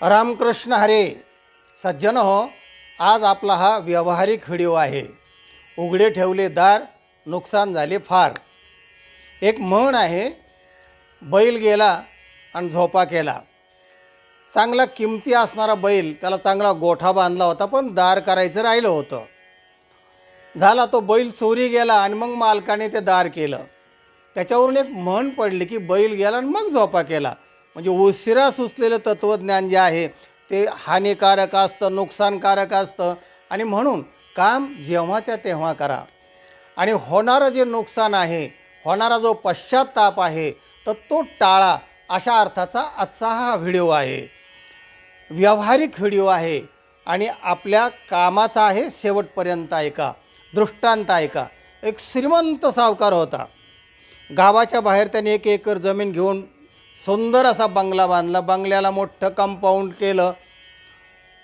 रामकृष्ण हरे. सज्जन हो, आज आपला हा व्यावहारिक व्हिडिओ आहे. उघडे ठेवले दार, नुकसान झाले फार. एक म्हण आहे, बैल गेला आणि झोपा केला. चांगला किमती असणारा बैल, त्याला चांगला गोठा बांधला होता, पण दार करायचं राहिलं होतं. झाला तो बैल चोरी गेला आणि मग मालकाने ते दार केलं. त्याच्यावरून एक म्हण पडली की बैल गेला आणि मग झोपा केला. म्हणजे उशिरा सुचलेलं तत्त्वज्ञान जे आहे ते हानिकारक असतं, नुकसानकारक असतं. आणि म्हणून काम जेव्हाच्या तेव्हा करा. आणि होणारं जे नुकसान आहे, होणारा जो पश्चात्ताप आहे, तर तो टाळा. अशा अर्थाचा आजचा हा व्हिडिओ आहे. व्यावहारिक व्हिडिओ आहे आणि आपल्या कामाचा आहे. शेवटपर्यंत ऐका. दृष्टांत ऐका. एक श्रीमंत सावकार होता. गावाच्या बाहेर त्याने 1 एकर जमीन घेऊन सुंदर असा बंगला बांधला. बंगल्याला मोठं कंपाऊंड केलं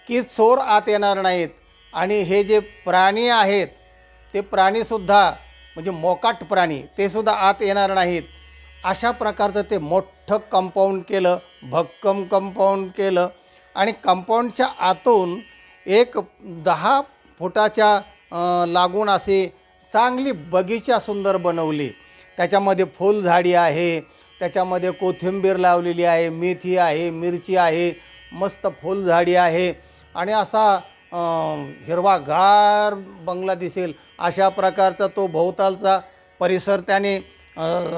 की चोर आत येणार नाहीत. आणि हे जे प्राणी आहेत ते प्राणीसुद्धा, म्हणजे मोकाट प्राणी, ते सुद्धा आत येणार नाहीत. अशा प्रकारचं ते मोठं कंपाऊंड केलं, भक्कम कंपाऊंड केलं. आणि कंपाऊंडच्या आतून एक 10 फुटाच्या लागून अशी चांगली बगीचा सुंदर बनवली. त्याच्यामध्ये फुलझाडी आहे, त्याच्यामध्ये कोथिंबीर लावलेली आहे, मेथी आहे, मिरची आहे, मस्त फुलझाडी आहे. आणि असा हिरवागार बंगला दिसेल अशा प्रकारचा तो भोवतालचा परिसर त्याने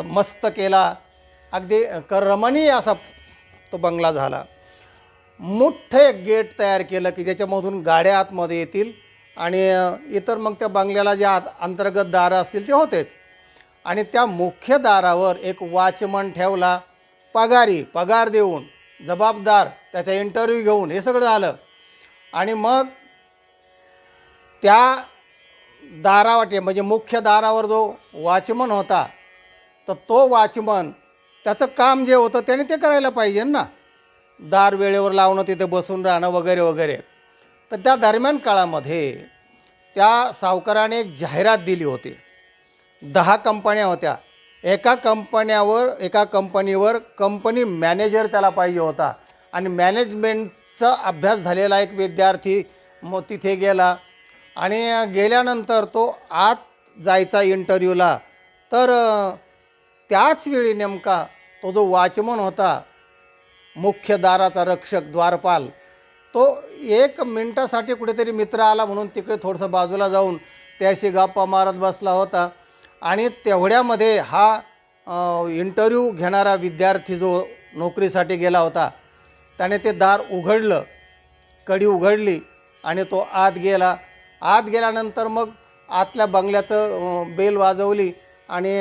मस्त केला. अगदी रमणीय असा तो बंगला झाला. मोठं एक गेट तयार केलं की ज्याच्यामधून गाड्या आतमध्ये येतील आणि इतर मग त्या बंगल्याला जे अंतर्गत दारं असतील ते होतेच. आणि त्या मुख्य दारावर एक वॉचमन ठेवला, पगार देऊन, जबाबदार, त्याचा इंटरव्ह्यू घेऊन, हे सगळं झालं. आणि मग त्या दारावाटे, म्हणजे मुख्य दारावर जो वॉचमन होता, तर तो वॉचमन, त्याचं काम जे होतं त्याने ते करायला पाहिजे ना. दार वेळेवर लावणं, तिथे बसून राहणं वगैरे वगैरे. तर त्या दरम्यान काळामध्ये त्या सावकाराने एक जाहिरात दिली होती. 10 कंपन्या होत्या. एका कंपनीवर कंपनी मॅनेजर त्याला पाहिजे होता. आणि मॅनेजमेंटचा अभ्यास झालेला एक विद्यार्थी मग तिथे गेला. आणि गेल्यानंतर तो आत जायचा इंटरव्ह्यूला. तर त्याच वेळी नेमका तो जो वॉचमन होता, मुख्य दाराचा रक्षक, द्वारपाल, तो 1 मिनिटासाठी कुठेतरी मित्र आला म्हणून तिकडे थोडंसं बाजूला जाऊन त्याशी गप्पा मारत बसला होता. आणि तेवढ्यामध्ये हा इंटरव्ह्यू घेणारा विद्यार्थी जो नोकरीसाठी गेला होता, त्याने ते दार उघडलं, कडी उघडली आणि तो आत गेला. आत गेल्यानंतर मग आतल्या बंगल्याचं बेल वाजवली आणि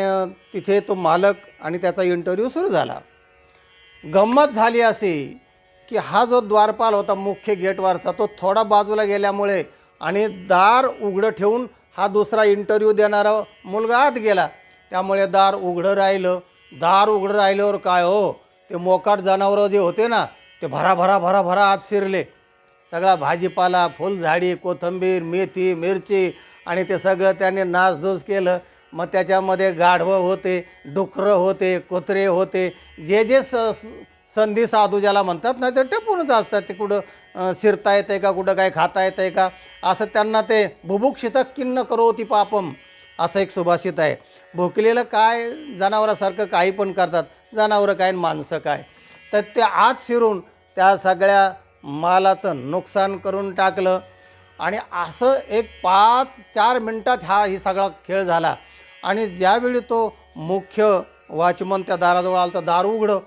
तिथे तो मालक आणि त्याचा इंटरव्ह्यू सुरू झाला. गंमत झाली अशी की हा जो द्वारपाल होता मुख्य गेटवरचा, तो थोडा बाजूला गेल्यामुळे आणि दार उघडं ठेवून हा दुसरा इंटरव्ह्यू देणारा मुलगा आत गेला. त्यामुळे दार उघडं राहिलं. दार उघडं राहिल्यावर काय हो, ते मोकाट जनावरं जे होते ना, ते भरा आत शिरले. सगळा भाजीपाला, फुलझाडी, कोथिंबीर, मेथी, मिरची, आणि ते सगळं त्याने नासधूस केलं. मग त्याच्यामध्ये गाढवं होते, डुकरं होते, कुत्रे होते, जे संधी साधू ज्याला म्हणतात ना, ते टपूनच असतात. ते कुठं शिरता येतं आहे का, कुठं काय खाता येतं आहे का, असं त्यांना ते बुभुक्षित किन्न करोति पापम असं एक सुभाषित आहे. भुकलेलं काय जनावरासारखं काही पण करतात, जनावरं काय माणसं काय. तर ते आत शिरून त्या सगळ्या मालाचं नुकसान करून टाकलं. आणि असं एक 5-4 मिनटात ही सगळा खेळ झाला. आणि ज्यावेळी तो मुख्य वॉचमन त्या दाराजवळ आला, तर दार उघडं,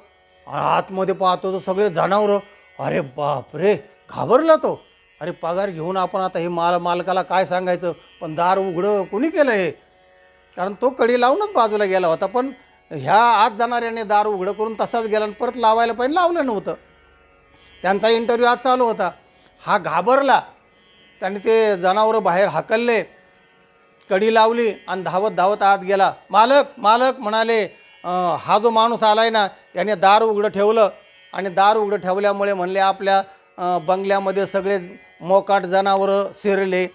आतमध्ये पाहतो तर सगळे जनावरं. अरे बापरे, घाबरला तो. अरे पगार घेऊन आपण आता हे मालकाला काय सांगायचं, पण दार उघडं कोणी केलं हे? कारण तो कडी लावूनच बाजूला गेला होता. पण ह्या आत जाणाऱ्याने दार उघडं करून तसाच गेला आणि परत लावायला पाहिजे, लावलं नव्हतं. त्यांचा इंटरव्ह्यू आज चालू होता. हा घाबरला. त्याने ते जनावरं बाहेर हाकलले, कडी लावली आणि धावत आत गेला. मालक म्हणाले, हा जो माणूस आलाय ना, याने दार उघडं ठेवलं. आणि दार उघडं ठेवल्यामुळे म्हणले आपल्या बंगल्यामध्ये सगळे मोकाट जनावरं शिरले,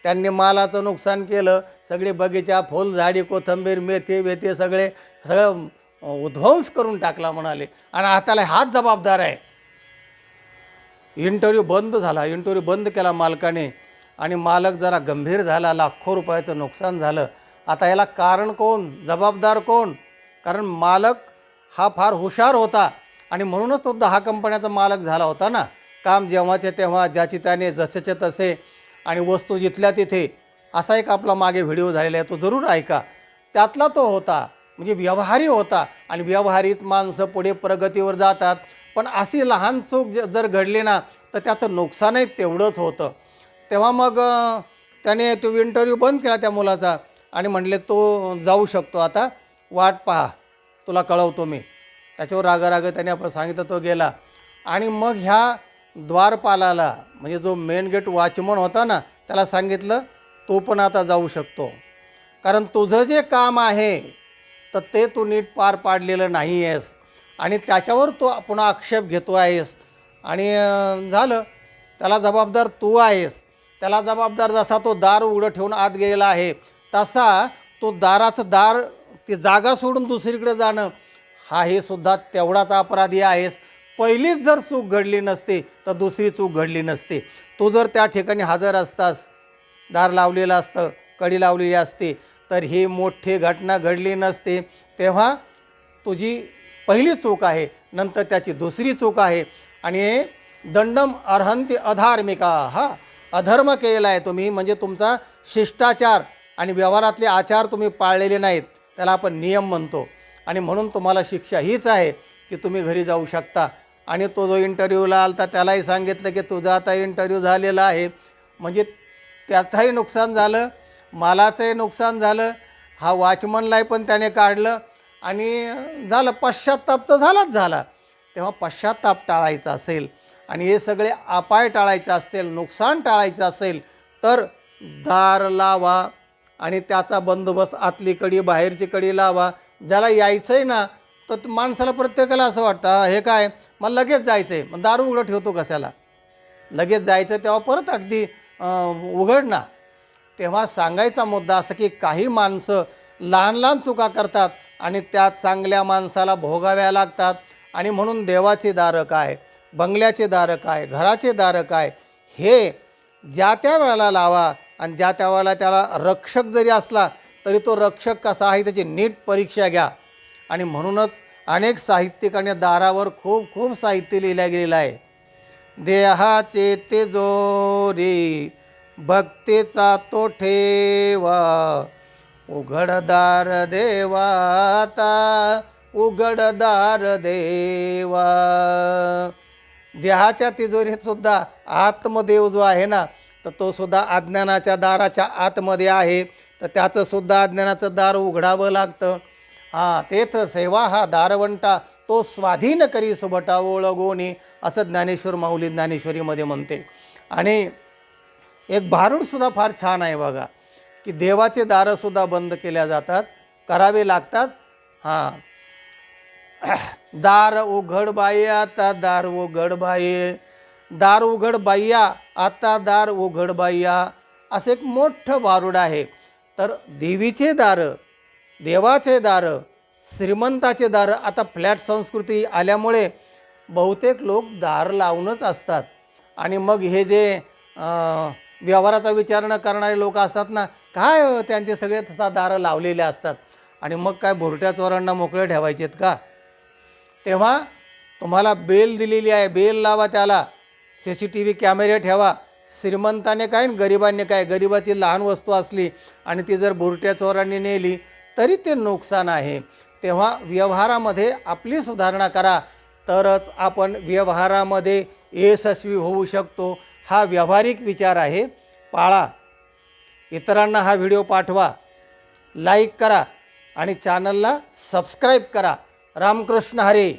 त्यांनी मालाचं नुकसान केलं. सगळे बगीचा, फुलझाडी, कोथिंबीर, मेथी सगळं उद्ध्वंस करून टाकला म्हणाले. आणि हाताला हाच जबाबदार आहे. इंटरव्ह्यू बंद झाला. इंटरव्ह्यू बंद केला मालकाने आणि मालक जरा गंभीर झाला. लाखो रुपयाचं नुकसान झालं. आता याला कारण कोण, जबाबदार कोण? कारण मालक हा फार हुशार होता आणि म्हणूनच तो 10 कंपन्याचा मालक झाला होता ना. काम जेव्हाचे तेव्हा, ज्याची त्याने, जसेचे तसे आणि वस्तू जिथल्या तिथे. असा एक आपला मागे व्हिडिओ झालेला आहे, तो जरूर ऐका. त्यातला तो होता. म्हणजे व्यवहारी होता आणि व्यवहारीच माणसं पुढे प्रगतीवर जातात. पण अशी लहान चूक जर घडली ना तर त्याचं नुकसानही तेवढंच होतं. तेव्हा मग त्याने तो इंटरव्ह्यू बंद केला त्या मुलाचा आणि म्हणले तो जाऊ शकतो, आता वाट पहा, तुला कळवतो मी. त्याच्यावर रागाराग त्याने आपण सांगितलं, तो गेला. आणि मग ह्या द्वारपालाला, म्हणजे जो मेन गेट वॉचमन होता ना, त्याला सांगितलं तू पण आता जाऊ शकतो, कारण तुझं जे काम आहे तर ते तू नीट पार पाडलेलं नाही आहेस आणि त्याच्यावर तू पुन्हा आक्षेप घेतो आहेस. आणि झालं, त्याला जबाबदार तू आहेस. त्याला जबाबदार जसा तो दार उघडं ठेवून आत गेलेला आहे तसा तो दाराचं दार, ती जागा सोडून दुसरीकडे जाणं, हा हे सुद्धा तेवढाच अपराधी आहेस. पहिलीच जर चूक घडली नसती तर दुसरी चूक घडली नसती. तू जर त्या ठिकाणी हजर असतास, दार लावलेलं असतं, कडी लावलेली असते, तर ही मोठी घटना घडली नसते. तेव्हा तुझी पहिली चूक आहे, नंतर त्याची दुसरी चूक आहे. आणि दंडम अर्हंती अधार्मिका, हा अधर्म केलेला आहे तुम्ही, म्हणजे तुमचा शिष्टाचार आणि व्यवहारातले आचार तुम्ही पाळलेले नाहीत, त्याला आपण नियम म्हणतो. आणि म्हणून तुम्हाला शिक्षा हीच आहे की तुम्ही घरी जाऊ शकता. आणि तो जो इंटरव्ह्यूला आला तर त्यालाही सांगितलं की तुझा आता इंटरव्ह्यू झालेला आहे. म्हणजे त्याचंही नुकसान झालं, मालाचंही नुकसान झालं, हा वॉचमनलाही पण त्याने काढलं आणि झालं, पश्चात्ताप तर झालाच झाला. तेव्हा पश्चात्ताप टाळायचा असेल आणि हे सगळे अपाय टाळायचे असतील, नुकसान टाळायचं असेल तर दार लावा आणि त्याचा बंदोबस्त, आतली कडी बाहेरची कडी लावा. ज्याला यायचं आहे ना, तर माणसाला प्रत्येकाला असं वाटतं हे काय, मला लगेच जायचं आहे, मग दार उघडं ठेवतो कशाला? लगेच जायचं तेव्हा परत अगदी उघड ना. तेव्हा सांगायचा मुद्दा असा की काही माणसं लहान लहान चुका करतात आणि त्या चांगल्या माणसाला भोगाव्या लागतात. आणि म्हणून देवाचे दारं काय, बंगल्याचे दारं काय, घराचे दारं काय, हे ज्या त्या वेळेला लावा. आणि ज्या त्या वेळेला त्याला रक्षक जरी असला तरी तो रक्षक कसा आहे त्याची नीट परीक्षा घ्या. आणि म्हणूनच अनेक साहित्यिकांनी दारावर खूप खूप साहित्य लिहिलं गेलेलं आहे. देहाचे तिजोरी भक्तीचा तो ठेवा, उघडदार देवाता उघडदार देवा. देहाच्या तिजोरीत सुद्धा आत्मदेव जो आहे ना, तर तो सुद्धा अज्ञानाच्या दाराच्या आतमध्ये आहे, तर त्याचं सुद्धा अज्ञानाचं दार उघडावं लागतं. तेथ सेवा हा दारवंटा, तो स्वाधीन करी सुभटा ओळगोनी, असं ज्ञानेश्वर माऊली ज्ञानेश्वरीमध्ये म्हणते. आणि एक भारूडसुद्धा फार छान आहे बघा, की देवाचे दारंसुद्धा बंद केल्या जातात, करावे लागतात. दार उघड बाई आता दार उघड बाई, दार उघड बाईया आता दार उघड बाईया, असं एक मोठं भारूड आहे. तर देवीचे दारं, देवाचे दारं, श्रीमंताचे दारं, आता फ्लॅट संस्कृती आल्यामुळे बहुतेक लोक दार लावूनच असतात. आणि मग हे जे व्यवहाराचा विचार न करणारे लोक असतात ना, काय त्यांचे सगळे तसा दारं लावलेले असतात. आणि मग काय भुरट्या चोरांना मोकळे ठेवायचे आहेत का? तेव्हा तुम्हाला बेल दिलेली आहे, बेल लावा, त्याला CCTV कॅमेरे ठेवा. श्रीमंताने काय आणि गरिबांनी काय, गरिबाची लहान वस्तू असली आणि ती जर भुरट्या चोरांनी नेली तरी ते नुकसान आहे. तेव्हा व्यवहारामध्ये आपली सुधारणा करा, तरच आपण व्यवहारामध्ये यशस्वी होऊ शकतो. हा व्यावहारिक विचार आहे, पाळा. इतरांना हा व्हिडिओ पाठवा, लाईक करा आणि चॅनलला सबस्क्राईब करा. रामकृष्ण हरी.